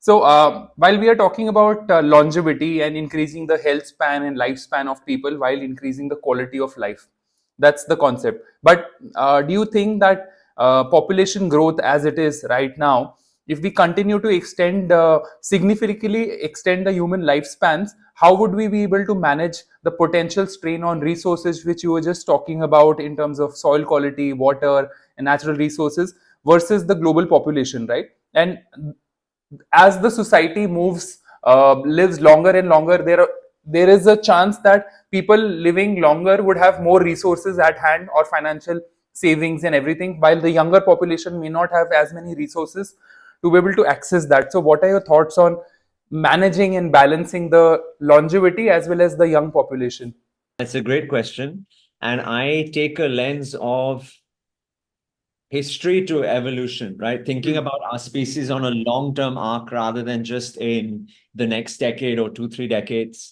So, while we are talking about longevity and increasing the health span and lifespan of people while increasing the quality of life, that's the concept. But do you think that population growth as it is right now, if we continue to extend significantly extend the human lifespans, how would we be able to manage the potential strain on resources which you were just talking about in terms of soil quality, water, and natural resources versus the global population, right? And as the society moves lives longer and longer, there is a chance that people living longer would have more resources at hand or financial savings and everything, while the younger population may not have as many resources to be able to access that. So what are your thoughts on managing and balancing the longevity as well as the young population? That's a great question. And I take a lens of history to evolution, right? Thinking about our species on a long-term arc rather than just in the next decade or 2, 3 decades.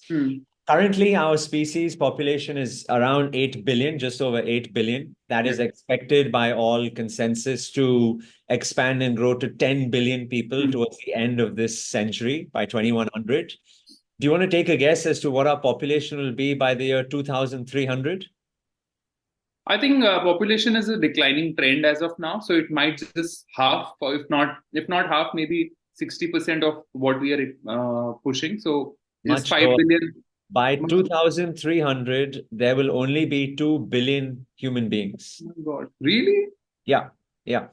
Currently, our species population is around 8 billion, just over 8 billion. That is expected by all consensus to expand and grow to 10 billion people towards the end of this century by 2100. Do you want to take a guess as to what our population will be by the year 2300? I think population is a declining trend as of now, so it might just half, or if not half, maybe 60% of what we are pushing. So just Much 5 lower. billion. By 2300, there will only be 2 billion human beings. Oh my God, really? Yeah, yeah.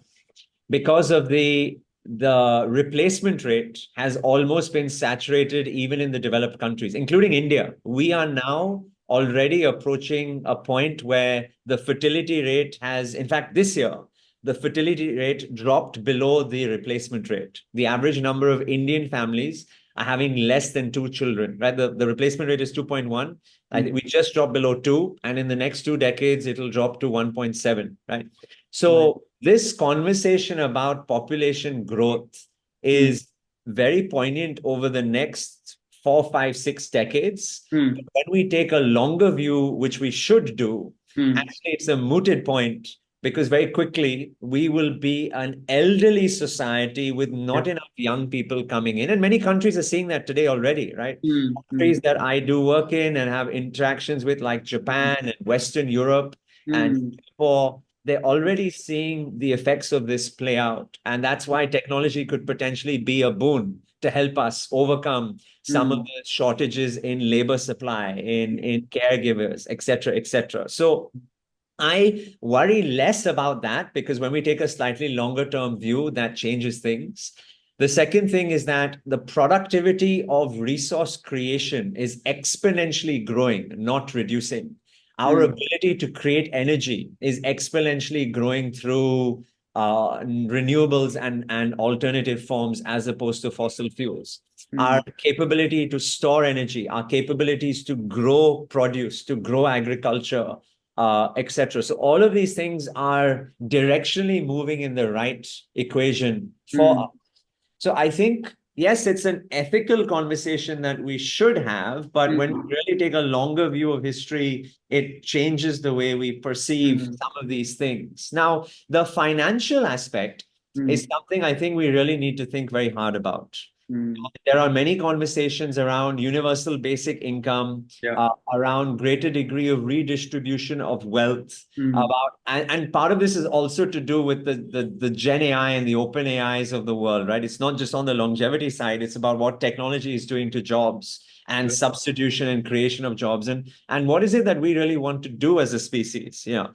Because of the replacement rate has almost been saturated even in the developed countries, including India. We are now already approaching a point where the fertility rate has, in fact, this year, the fertility rate dropped below the replacement rate. The average number of Indian families are having less than 2 children, right? The replacement rate is 2.1. I think we just dropped below 2, and in the next 2 decades, it'll drop to 1.7, right? So this conversation about population growth is very poignant over the next 4, 5, 6 decades. Hmm. But when we take a longer view, which we should do, actually it's a mooted point because very quickly we will be an elderly society with not enough young people coming in. And many countries are seeing that today already, right? Countries that I do work in and have interactions with, like Japan and Western Europe and Singapore, they're already seeing the effects of this play out. And that's why technology could potentially be a boon to help us overcome some of the shortages in labor supply, in caregivers, et cetera, et cetera. So I worry less about that because when we take a slightly longer term view, that changes things. The second thing is that the productivity of resource creation is exponentially growing, not reducing. Our ability to create energy is exponentially growing through renewables and alternative forms as opposed to fossil fuels. Our capability to store energy, our capabilities to grow produce, to grow agriculture, etc. So all of these things are directionally moving in the right equation for us. So I think, yes, it's an ethical conversation that we should have, but when we really take a longer view of history, it changes the way we perceive some of these things. Now, the financial aspect is something I think we really need to think very hard about. There are many conversations around universal basic income, around greater degree of redistribution of wealth, and part of this is also to do with the Gen AI and the open AIs of the world, right? It's not just on the longevity side, it's about what technology is doing to jobs and substitution and creation of jobs. And what is it that we really want to do as a species? Yeah.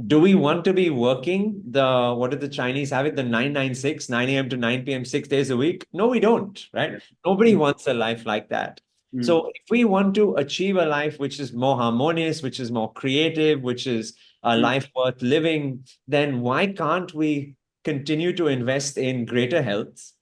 Do we want to be working what did the Chinese have it? The 996, 9 a.m. to 9 p.m., 6 days a week? No, we don't, right? Nobody wants a life like that. So if we want to achieve a life which is more harmonious, which is more creative, which is a life worth living, then why can't we continue to invest in greater health,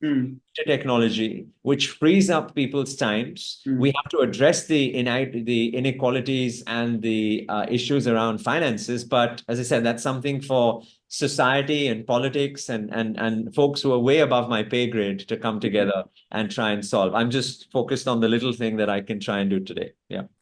technology, which frees up people's times? We have to address the inequalities and the issues around finances. But as I said, that's something for society and politics and folks who are way above my pay grade to come together and try and solve. I'm just focused on the little thing that I can try and do today. Yeah.